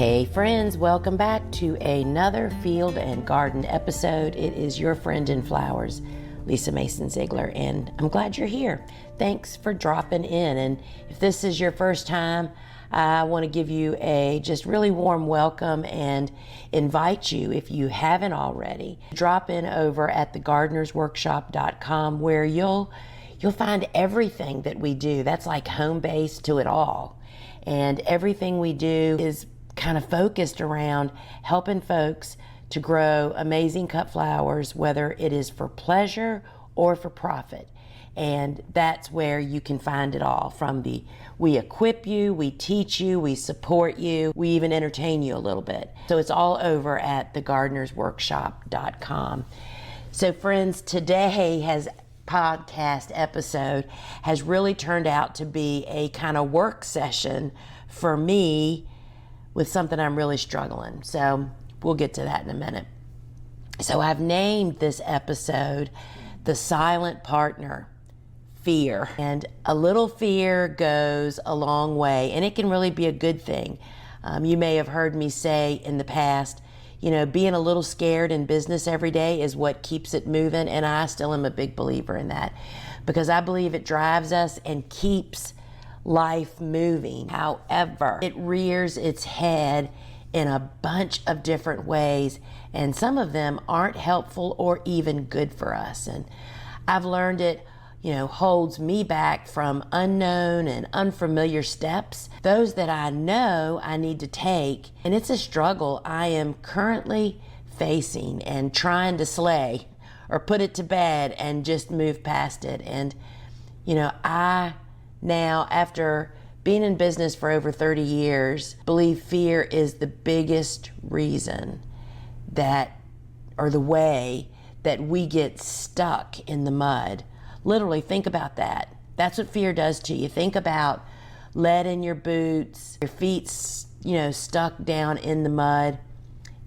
Hey friends, welcome back to another Field and Garden episode. It is your friend in flowers, Lisa Mason Ziegler, and I'm glad you're here. Thanks for dropping in. And if this is your first time, I want to give you a just really warm welcome and invite you, if you haven't already, drop in over at thegardenersworkshop.com where you'll find everything that we do. That's like home base to it all. And everything we do is kind of focused around helping folks to grow amazing cut flowers, whether it is for pleasure or for profit. And that's where you can find it all. From we equip you, we teach you, we support you, we even entertain you a little bit. So it's all over at thegardenersworkshop.com. So friends, today's podcast episode has really turned out to be a kind of work session for me with something I'm really struggling. So we'll get to that in a minute. So I've named this episode The Silent Partner, Fear. And a little fear goes a long way, and it can really be a good thing. You may have heard me say in the past, being a little scared in business every day is what keeps it moving, and I still am a big believer in that because I believe it drives us and keeps life moving. However, it rears its head in a bunch of different ways, and some of them aren't helpful or even good for us. And I've learned it, holds me back from unknown and unfamiliar steps, those that I know I need to take. And it's a struggle I am currently facing and trying to slay or put it to bed and just move past it. And, I now, after being in business for over 30 years, believe fear is the biggest reason or the way that we get stuck in the mud. Literally, think about that. That's what fear does to you. Think about lead in your boots, your feet, stuck down in the mud.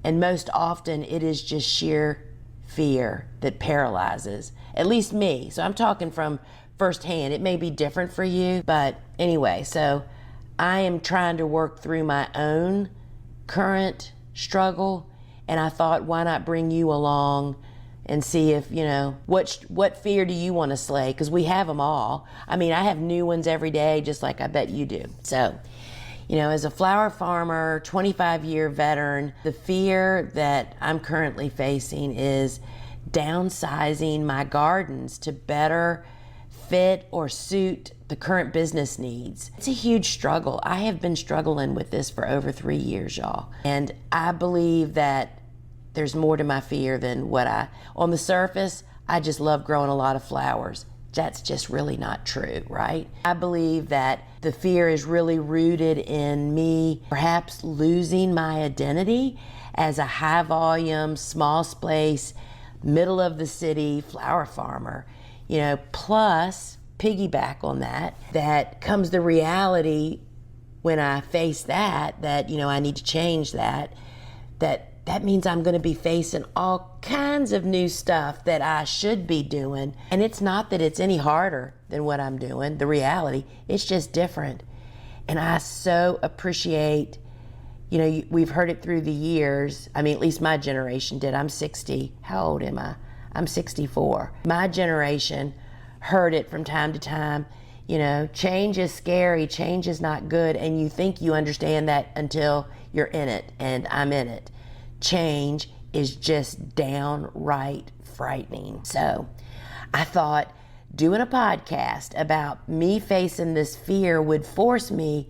And most often it is just sheer fear that paralyzes, at least me. So I'm talking from firsthand. It may be different for you, but anyway, so I am trying to work through my own current struggle, and I thought, why not bring you along and see if, what fear do you want to slay? Because we have them all. I mean, I have new ones every day, just like I bet you do. So, as a flower farmer, 25-year veteran, the fear that I'm currently facing is downsizing my gardens to better fit or suit the current business needs. It's a huge struggle. I have been struggling with this for over 3 years, y'all. And I believe that there's more to my fear than on the surface, I just love growing a lot of flowers. That's just really not true, right? I believe that the fear is really rooted in me perhaps losing my identity as a high volume, small space, middle of the city flower farmer. Plus piggyback on that comes the reality when I face that I need to change that means I'm going to be facing all kinds of new stuff that I should be doing. And it's not that it's any harder than what I'm doing, the reality, it's just different. And I so appreciate, we've heard it through the years. I mean, at least my generation did. I'm 60. How old am I? I'm 64. My generation heard it from time to time. Change is scary, change is not good, and you think you understand that until you're in it, and I'm in it. Change is just downright frightening. So I thought doing a podcast about me facing this fear would force me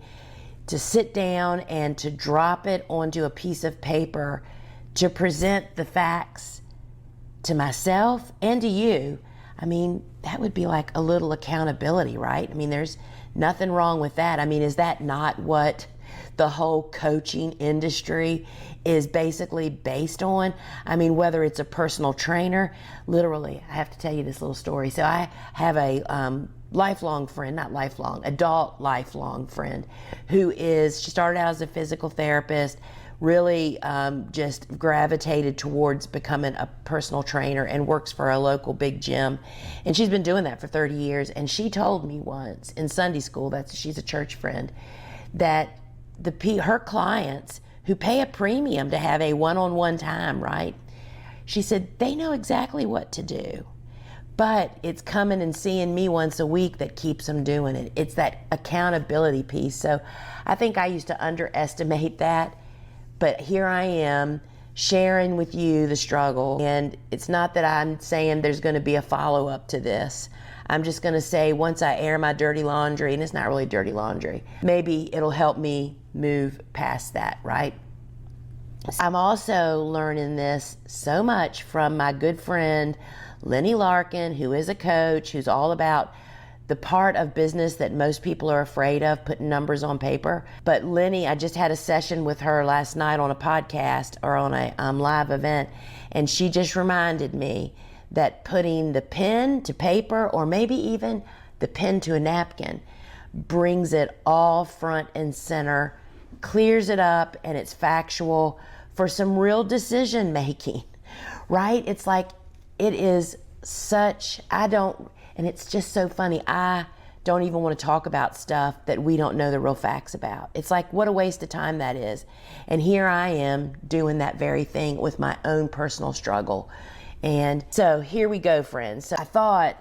to sit down and to drop it onto a piece of paper to present the facts to myself and to you. I mean, that would be like a little accountability, right? I mean, there's nothing wrong with that. I mean, is that not what the whole coaching industry is basically based on? I mean, whether it's a personal trainer, literally, I have to tell you this little story. So I have a adult lifelong friend she started out as a physical therapist, really just gravitated towards becoming a personal trainer and works for a local big gym. And she's been doing that for 30 years. And she told me once in Sunday school, she's a church friend, that her clients who pay a premium to have a one-on-one time, right? She said, they know exactly what to do, but it's coming and seeing me once a week that keeps them doing it. It's that accountability piece. So I think I used to underestimate that, but here I am sharing with you the struggle. And it's not that I'm saying there's going to be a follow-up to this. I'm just going to say once I air my dirty laundry, and it's not really dirty laundry, maybe it'll help me move past that, right? I'm also learning this so much from my good friend, Lenny Larkin, who is a coach, who's all about the part of business that most people are afraid of, putting numbers on paper. But Lenny, I just had a session with her last night on a podcast or on a live event, and she just reminded me that putting the pen to paper, or maybe even the pen to a napkin, brings it all front and center, clears it up, and it's factual for some real decision making, right? It's like, it is such, and it's just so funny, I don't even want to talk about stuff that we don't know the real facts about. It's like, what a waste of time that is. And here I am doing that very thing with my own personal struggle. And so here we go, friends. So I thought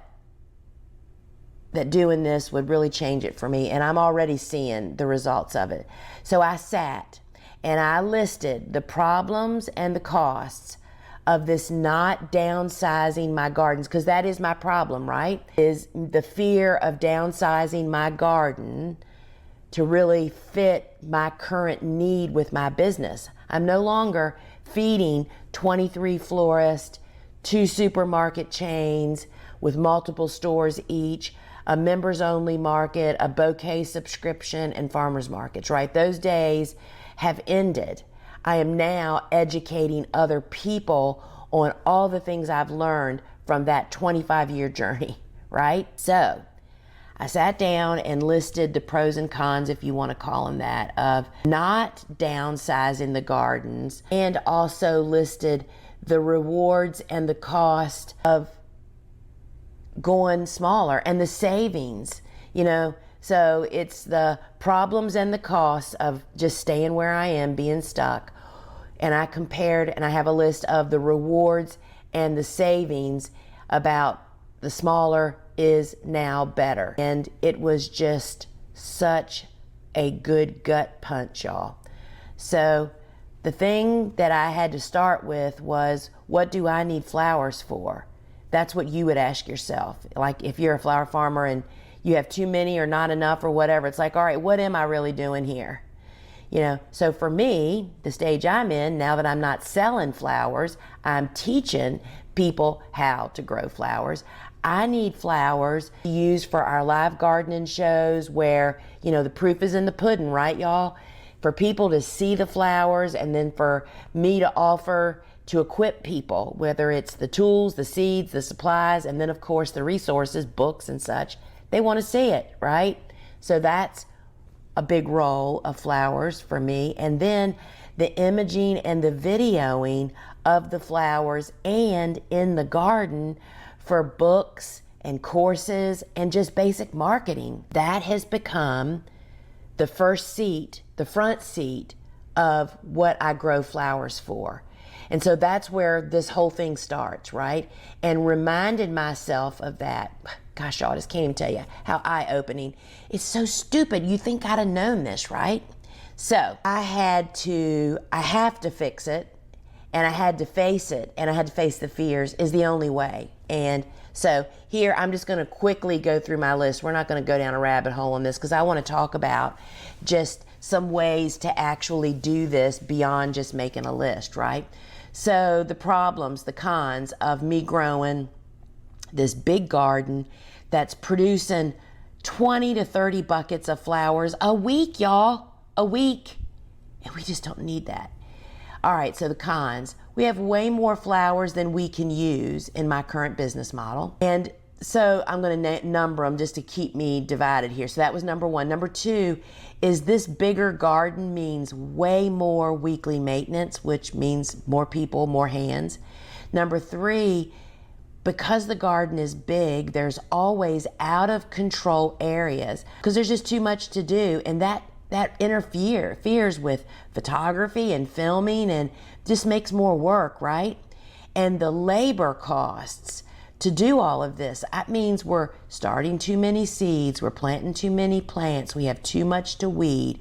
that doing this would really change it for me, and I'm already seeing the results of it. So I sat and I listed the problems and the costs of this not downsizing my gardens, because that is my problem, right? Is the fear of downsizing my garden to really fit my current need with my business. I'm no longer feeding 23 florists, 2 supermarket chains with multiple stores each, a members only market, a bouquet subscription, and farmers markets, right? Those days have ended. I am now educating other people on all the things I've learned from that 25-year journey, right? So I sat down and listed the pros and cons, if you want to call them that, of not downsizing the gardens, and also listed the rewards and the cost of going smaller and the savings, So it's the problems and the costs of just staying where I am, being stuck. And I compared, and I have a list of the rewards and the savings about the smaller is now better. And it was just such a good gut punch, y'all. So the thing that I had to start with was, what do I need flowers for? That's what you would ask yourself. Like if you're a flower farmer and you have too many or not enough or whatever, it's like, all right, what am I really doing here? So for me, the stage I'm in, now that I'm not selling flowers, I'm teaching people how to grow flowers. I need flowers to use for our live gardening shows where, the proof is in the pudding, right, y'all? For people to see the flowers, and then for me to offer to equip people, whether it's the tools, the seeds, the supplies, and then of course the resources, books and such. They want to see it, right? So that's a big role of flowers for me. And then the imaging and the videoing of the flowers and in the garden for books and courses and just basic marketing. That has become the front seat of what I grow flowers for. And so that's where this whole thing starts, right? And reminded myself of that. Gosh, y'all, I just can't even tell you how eye-opening. It's so stupid. You think I'd have known this, right? So I have to fix it, and I had to face it, and I had to face the fears is the only way. And so here, I'm just going to quickly go through my list. We're not going to go down a rabbit hole on this because I want to talk about just some ways to actually do this beyond just making a list, right? So the problems, the cons of me growing this big garden that's producing 20 to 30 buckets of flowers a week, y'all, a week. And we just don't need that. All right, so the cons. We have way more flowers than we can use in my current business model. And so I'm going to number them just to keep me divided here. So that was number one. Number two is this bigger garden means way more weekly maintenance, which means more people, more hands. Number three, because the garden is big, there's always out of control areas because there's just too much to do. And that interferes with photography and filming and just makes more work, right? And the labor costs to do all of this, that means we're starting too many seeds, we're planting too many plants, we have too much to weed.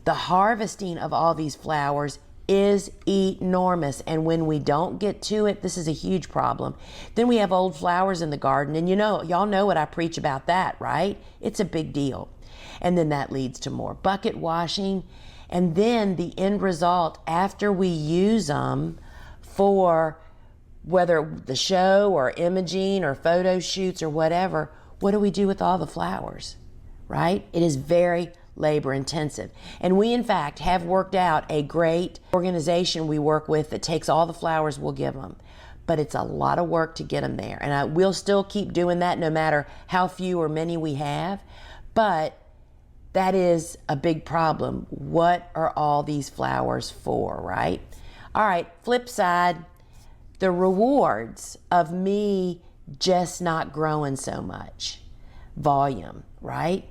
The harvesting of all these flowers is enormous, and when we don't get to it, this is a huge problem. Then we have old flowers in the garden, and y'all know what I preach about that, right? It's a big deal. And then that leads to more bucket washing, and then the end result after we use them for whether the show or imaging or photo shoots or whatever, what do we do with all the flowers, right? It is very labor intensive. And we, in fact, have worked out a great organization we work with that takes all the flowers we'll give them. But it's a lot of work to get them there. And we'll still keep doing that no matter how few or many we have. But that is a big problem. What are all these flowers for, right? All right, flip side. The rewards of me just not growing so much volume, right?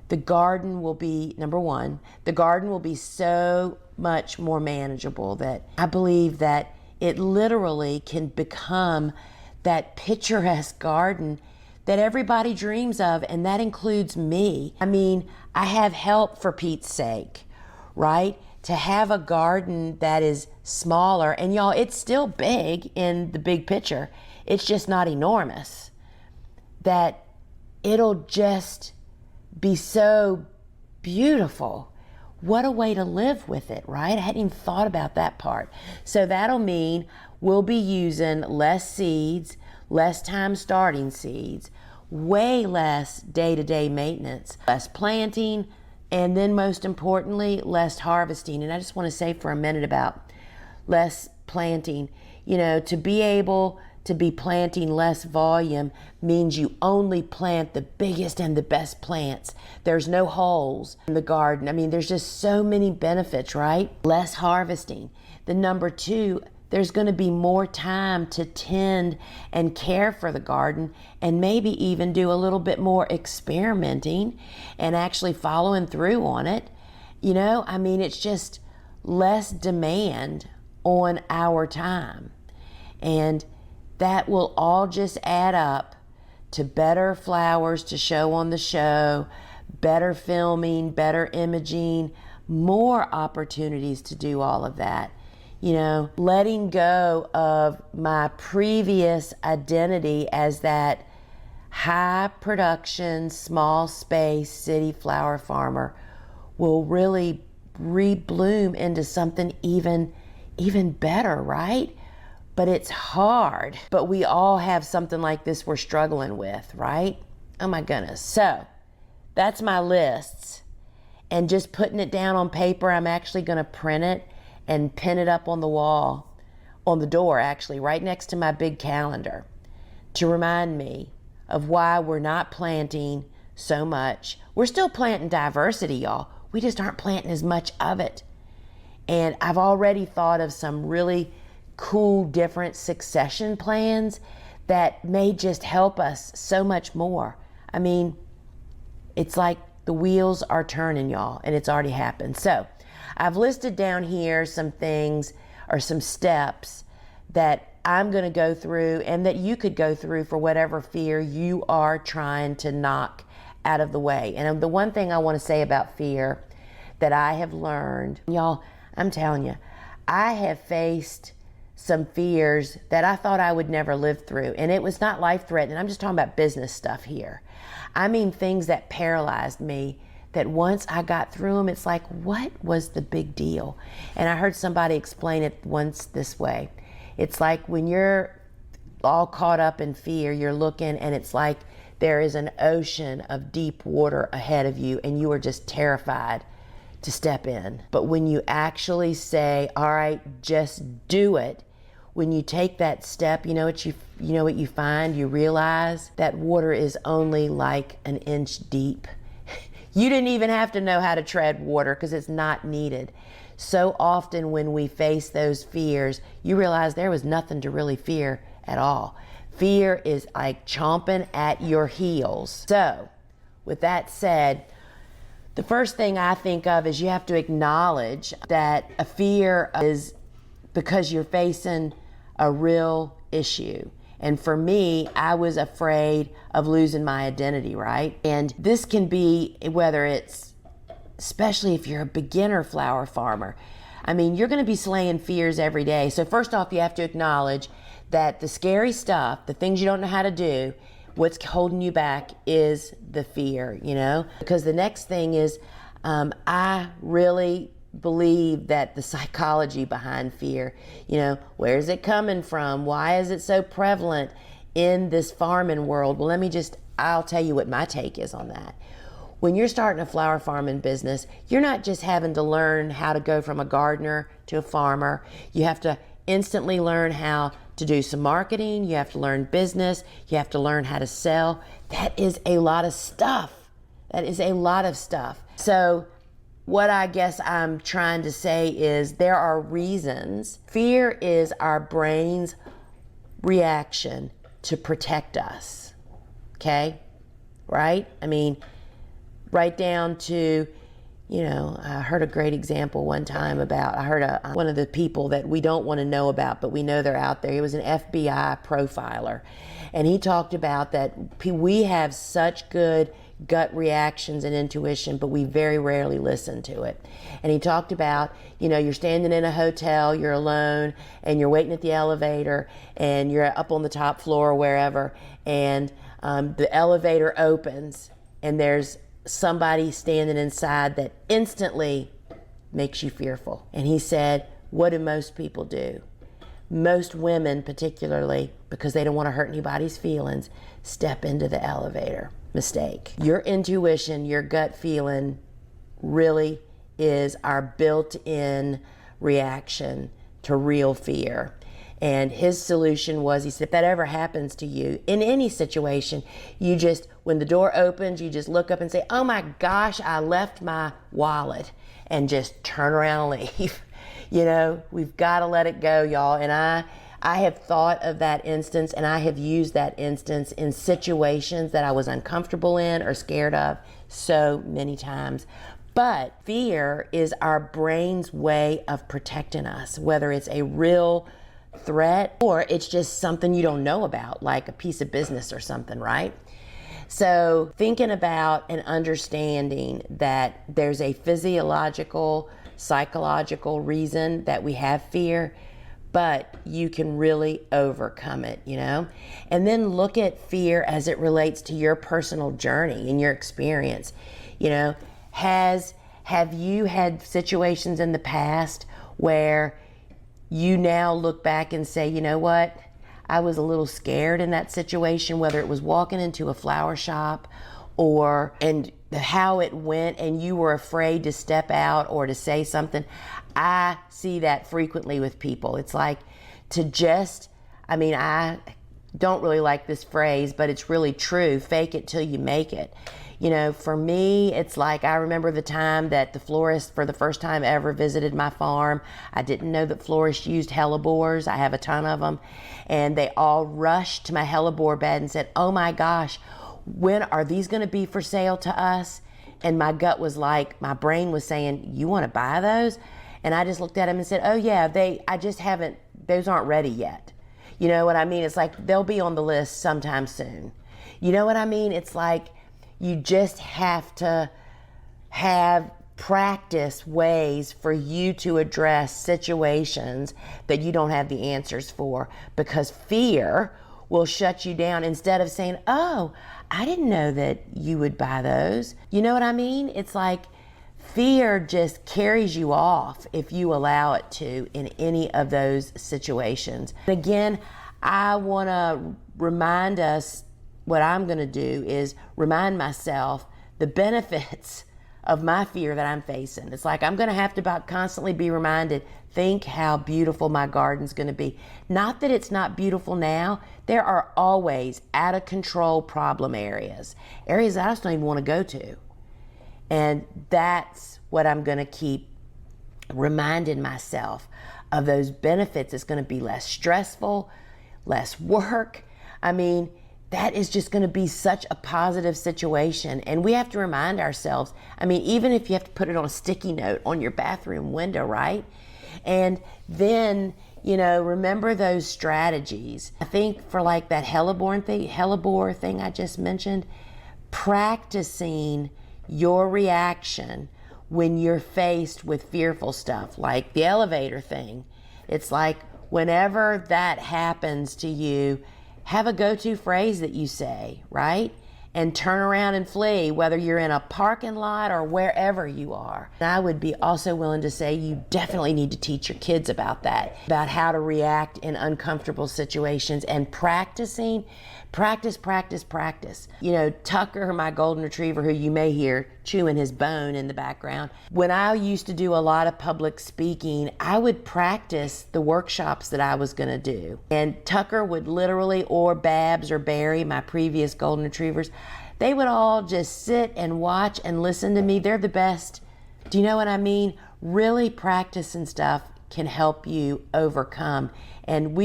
The garden will be, number one, the garden will be so much more manageable that I believe that it literally can become that picturesque garden that everybody dreams of, and that includes me. I mean, I have help, for Pete's sake, right? To have a garden that is smaller, and y'all, it's still big in the big picture, it's just not enormous, that it'll just be so beautiful. What a way to live with it, right? I hadn't even thought about that part. So that'll mean we'll be using less seeds, less time starting seeds, way less day-to-day maintenance, less planting, and then most importantly, less harvesting. And I just want to say for a minute about less planting. To be able to be planting less volume means you only plant the biggest and the best plants. There's no holes in the garden. I mean, there's just so many benefits, right? Less harvesting. The number two, there's going to be more time to tend and care for the garden, and maybe even do a little bit more experimenting and actually following through on it. It's just less demand on our time. And that will all just add up to better flowers to show on the show, better filming, better imaging, more opportunities to do all of that. Letting go of my previous identity as that high production, small space city flower farmer will really rebloom into something even better, right? But it's hard. But we all have something like this we're struggling with, right? Oh my goodness. So that's my lists. And just putting it down on paper, I'm actually going to print it and pin it up on the wall, on the door actually, right next to my big calendar, to remind me of why we're not planting so much. We're still planting diversity, y'all. We just aren't planting as much of it. And I've already thought of some really cool, different succession plans that may just help us so much more. I mean, it's like the wheels are turning, y'all, and it's already happened. So I've listed down here some things or some steps that I'm going to go through and that you could go through for whatever fear you are trying to knock out of the way. And the one thing I want to say about fear that I have learned, y'all, I'm telling you, I have faced some fears that I thought I would never live through. And it was not life-threatening. I'm just talking about business stuff here. I mean things that paralyzed me, that once I got through them, it's like, what was the big deal? And I heard somebody explain it once this way. It's like when you're all caught up in fear, you're looking and it's like there is an ocean of deep water ahead of you and you are just terrified to step in. But when you actually say, all right, just do it, when you take that step, you know what you find? You realize that water is only like an inch deep. You didn't even have to know how to tread water because it's not needed. So often when we face those fears, you realize there was nothing to really fear at all. Fear is like chomping at your heels. So with that said, The first thing I think of is you have to acknowledge that a fear is because you're facing a real issue. And for me, I was afraid of losing my identity, right? And this can be whether it's, especially if you're a beginner flower farmer. I mean, you're going to be slaying fears every day. So first off, you have to acknowledge that the scary stuff, the things you don't know how to do, what's holding you back is the fear, you know? Because the next thing is, I really believe that the psychology behind fear, you know, where's it coming from? Why is it so prevalent in this farming world? Well, I'll tell you what my take is on that. When you're starting a flower farming business, you're not just having to learn how to go from a gardener to a farmer. You have to instantly learn how to do some marketing. You have to learn business. You have to learn how to sell. That is a lot of stuff. That is a lot of stuff. So what I guess I'm trying to say is there are reasons. Fear is our brain's reaction to protect us. Okay? Right? I mean, right down to, you know, I heard a great example one time about, one of the people that we don't want to know about, but we know they're out there. He was an FBI profiler. And he talked about that we have such good gut reactions and intuition, but we very rarely listen to it. And he talked about, you know, you're standing in a hotel, you're alone, and you're waiting at the elevator, and you're up on the top floor or wherever, and the elevator opens, and there's somebody standing inside that instantly makes you fearful. And he said, what do most people do? Most women, particularly, because they don't want to hurt anybody's feelings, step into the elevator. Mistake. Your intuition, your gut feeling really is our built-in reaction to real fear. And his solution was, he said, if that ever happens to you in any situation, you just, when the door opens, you just look up and say, oh my gosh, I left my wallet, and just turn around and leave. You know, we've got to let it go, y'all. And I have thought of that instance, and I have used that instance in situations that I was uncomfortable in or scared of so many times. But fear is our brain's way of protecting us, whether it's a real threat or it's just something you don't know about, like a piece of business or something, right? So thinking about and understanding that there's a physiological, psychological reason that we have fear, but you can really overcome it, you know? And then look at fear as it relates to your personal journey and your experience. You know, have you had situations in the past where you now look back and say, you know what? I was a little scared in that situation, whether it was walking into a flower shop and how it went, and you were afraid to step out or to say something. I see that frequently with people. It's like I don't really like this phrase, but it's really true. Fake it till you make it. You know, for me, it's like I remember the time that the florist for the first time ever visited my farm. I didn't know that florists used hellebores. I have a ton of them. And they all rushed to my hellebore bed and said, oh my gosh, when are these going to be for sale to us? And my gut was like, my brain was saying, you want to buy those? And I just looked at them and said, oh yeah, those aren't ready yet. You know what I mean? It's like, they'll be on the list sometime soon. You know what I mean? It's like, you just have to have practice ways for you to address situations that you don't have the answers for, because fear will shut you down instead of saying, oh, I didn't know that you would buy those. You know what I mean? It's like fear just carries you off if you allow it to in any of those situations. Again, I want to remind us, what I'm going to do is remind myself the benefits of my fear that I'm facing. It's like I'm going to have to constantly be reminded, think how beautiful my garden's going to be. Not that it's not beautiful now. There are always out of control problem areas that I just don't even want to go to. And that's what I'm going to keep reminding myself of, those benefits. It's going to be less stressful, less work. I mean, that is just going to be such a positive situation. And we have to remind ourselves, I mean, even if you have to put it on a sticky note on your bathroom window, right? And then, you know, remember those strategies. I think for like that hellebore thing I just mentioned, practicing your reaction when you're faced with fearful stuff, like the elevator thing. It's like whenever that happens to you, have a go-to phrase that you say, right? And turn around and flee, whether you're in a parking lot or wherever you are. And I would be also willing to say you definitely need to teach your kids about that, about how to react in uncomfortable situations, and practice. You know, Tucker, my golden retriever, who you may hear chewing his bone in the background. When I used to do a lot of public speaking, I would practice the workshops that I was going to do. And Tucker would literally, or Babs or Barry, my previous golden retrievers, they would all just sit and watch and listen to me. They're the best. Do you know what I mean? Really practicing stuff can help you overcome. And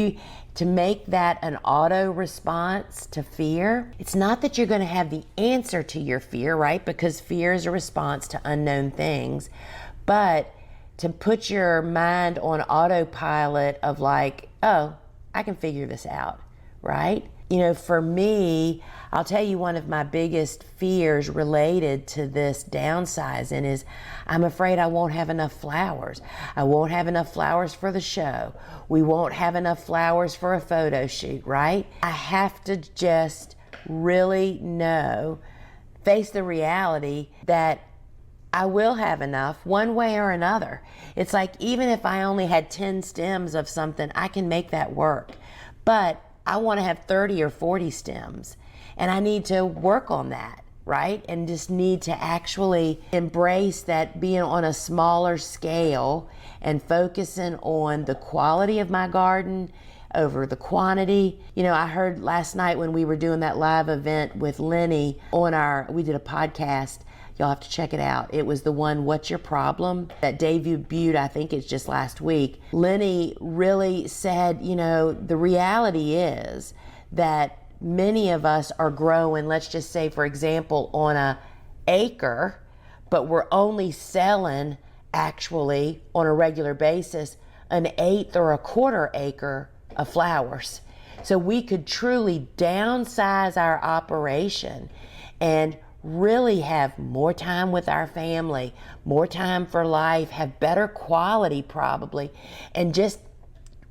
to make that an auto response to fear, it's not that you're going to have the answer to your fear, right? Because fear is a response to unknown things. But to put your mind on autopilot of like, oh, I can figure this out, right? You know, for me, I'll tell you one of my biggest fears related to this downsizing is I'm afraid I won't have enough flowers. I won't have enough flowers for the show. We won't have enough flowers for a photo shoot, right? I have to just really face the reality that I will have enough one way or another. It's like even if I only had 10 stems of something, I can make that work. But I want to have 30 or 40 stems, and I need to work on that, right? And just need to actually embrace that being on a smaller scale and focusing on the quality of my garden over the quantity. You know, I heard last night when we were doing that live event with Lenny we did a podcast. Y'all have to check it out. It was the one, What's Your Problem? That Dave debuted, I think it's just last week. Lenny really said, you know, the reality is that many of us are growing, let's just say, for example, on an acre, but we're only selling actually on a regular basis an 1/8 or a 1/4 acre of flowers. So we could truly downsize our operation and really have more time with our family, more time for life, have better quality probably, and just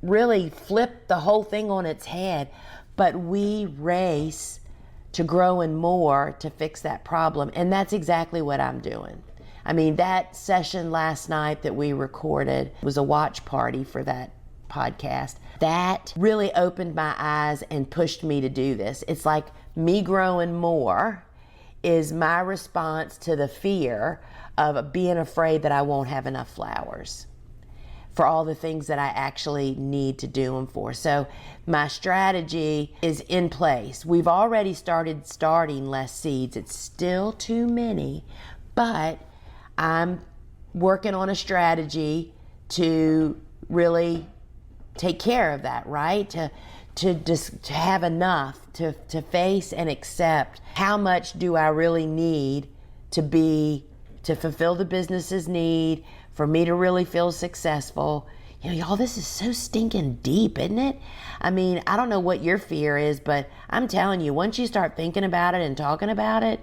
really flip the whole thing on its head. But we race to growing more to fix that problem, and that's exactly what I'm doing. I mean, that session last night that we recorded was a watch party for that podcast. That really opened my eyes and pushed me to do this. It's like me growing more is my response to the fear of being afraid that I won't have enough flowers for all the things that I actually need to do them for. So my strategy is in place. We've already starting less seeds. It's still too many, but I'm working on a strategy to really take care of that, right? To have enough to face and accept how much do I really need to fulfill the business's need, for me to really feel successful. You know, y'all, this is so stinking deep, isn't it? I mean, I don't know what your fear is, but I'm telling you, once you start thinking about it and talking about it,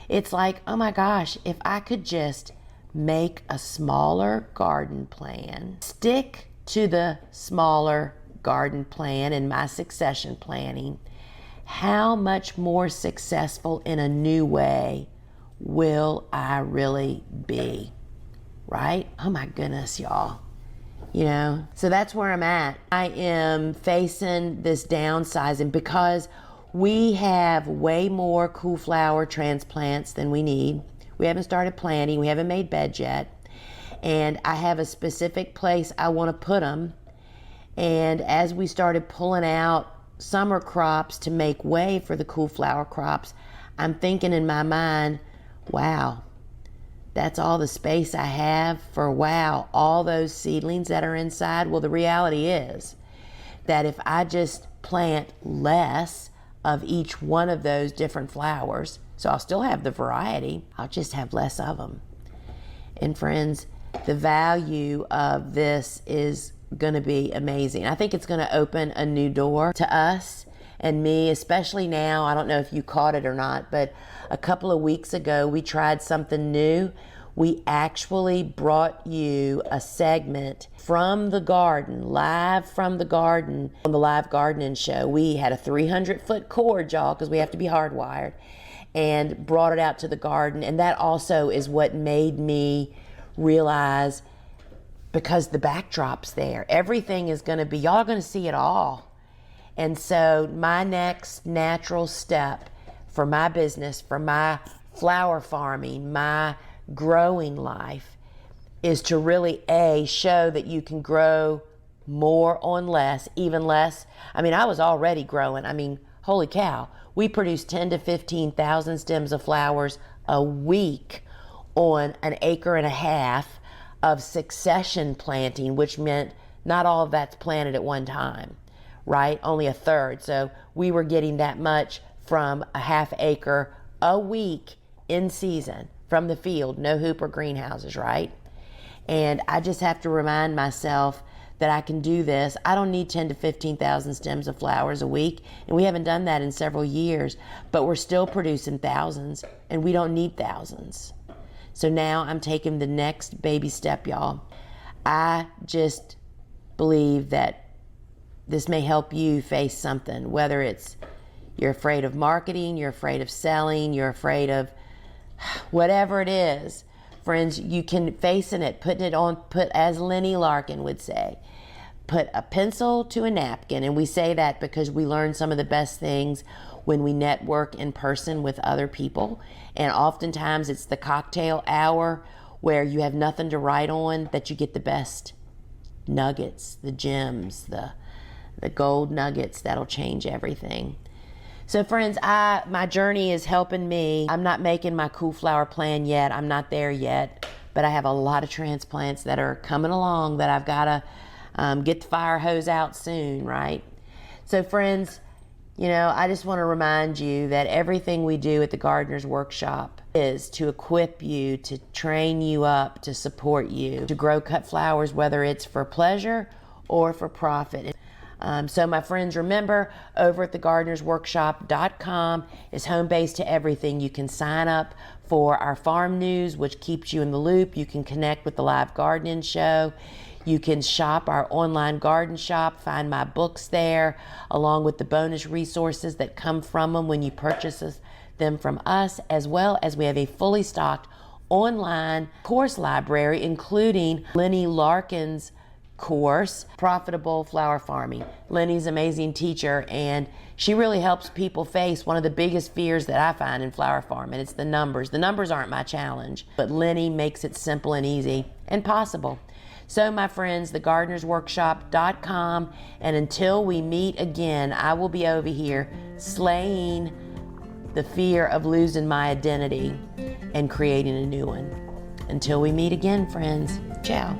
it's like, oh my gosh, if I could just make a smaller garden plan, stick to the smaller garden plan and my succession planning, how much more successful in a new way will I really be, right? Oh my goodness, y'all. You know, so that's where I'm at. I am facing this downsizing because we have way more cool flower transplants than we need. We haven't started planting. We haven't made beds yet. And I have a specific place I want to put them. And as we started pulling out summer crops to make way for the cool flower crops, I'm thinking in my mind, wow, that's all the space I have for, wow, all those seedlings that are inside. Well, the reality is that if I just plant less of each one of those different flowers. So I'll still have the variety, I'll just have less of them. And friends, the value of this is going to be amazing. I think it's going to open a new door to us and me, especially now. I don't know if you caught it or not, but a couple of weeks ago we tried something new. We actually brought you a segment from the garden, live from the garden, on the live gardening show. We had a 300-foot cord, y'all, because we have to be hardwired, and brought it out to the garden. And that also is what made me realize, because the backdrop's there, everything is going to be, y'all are going to see it all. And so my next natural step for my business, for my flower farming, my growing life, is to really show that you can grow more on less, even less. I mean, I was already growing. I mean, holy cow, we produce 10 to 15,000 stems of flowers a week on an acre and a half of succession planting, which meant not all of that's planted at one time, right? Only a third. So we were getting that much from a half acre a week in season from the field, no hoop or greenhouses, right? And I just have to remind myself that I can do this. I don't need 10 to 15,000 stems of flowers a week, and we haven't done that in several years, but we're still producing thousands, and we don't need thousands. So now I'm taking the next baby step, y'all. I just believe that this may help you face something, whether it's you're afraid of marketing, you're afraid of selling, you're afraid of whatever it is. Friends, you can face it, put, as Lenny Larkin would say, put a pencil to a napkin. And we say that because we learn some of the best things when we network in person with other people. And oftentimes it's the cocktail hour where you have nothing to write on that you get the best nuggets, the gems, the gold nuggets that'll change everything. So friends, my journey is helping me. I'm not making my cool flower plan yet. I'm not there yet, but I have a lot of transplants that are coming along that I've got to get the fire hose out soon, right? So friends, you know, I just want to remind you that everything we do at the Gardener's Workshop is to equip you, to train you up, to support you, to grow cut flowers, whether it's for pleasure or for profit. So my friends, remember, over at thegardenersworkshop.com is home base to everything. You can sign up for our farm news, which keeps you in the loop. You can connect with the live gardening show. You can shop our online garden shop, find my books there, along with the bonus resources that come from them when you purchase them from us, as well as we have a fully stocked online course library, including Lenny Larkin's course, Profitable Flower Farming. Lenny's an amazing teacher, and she really helps people face one of the biggest fears that I find in flower farming. It's the numbers. The numbers aren't my challenge, but Lenny makes it simple and easy and possible. So my friends, thegardenersworkshop.com, and until we meet again, I will be over here slaying the fear of losing my identity and creating a new one. Until we meet again, friends, ciao.